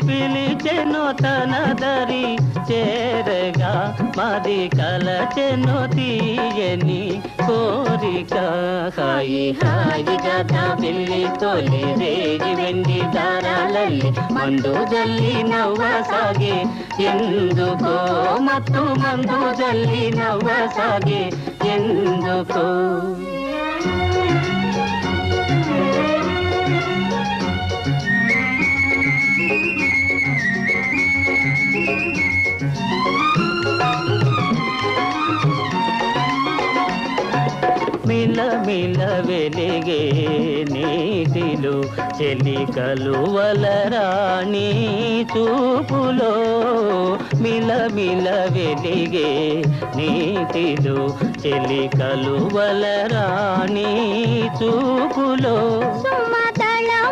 పిలిచెను తన దరి చేరగా మది కలచెను తీయని కోరిక హాయి హాయిగా పిల్లి తోలి రేగి వెండి దారాలల్లి మందు జల్లి నవ్వసాగే ఎందుకో మత్తు మందు జల్లి నవ్వసాగే ఎందుకో మిల మిల వెలిగే నీటిలో చెలికలు వలరాణి చూపులో మిల మిల వెలిగే నీటిలో చెలికలు వలరాణి చూపులో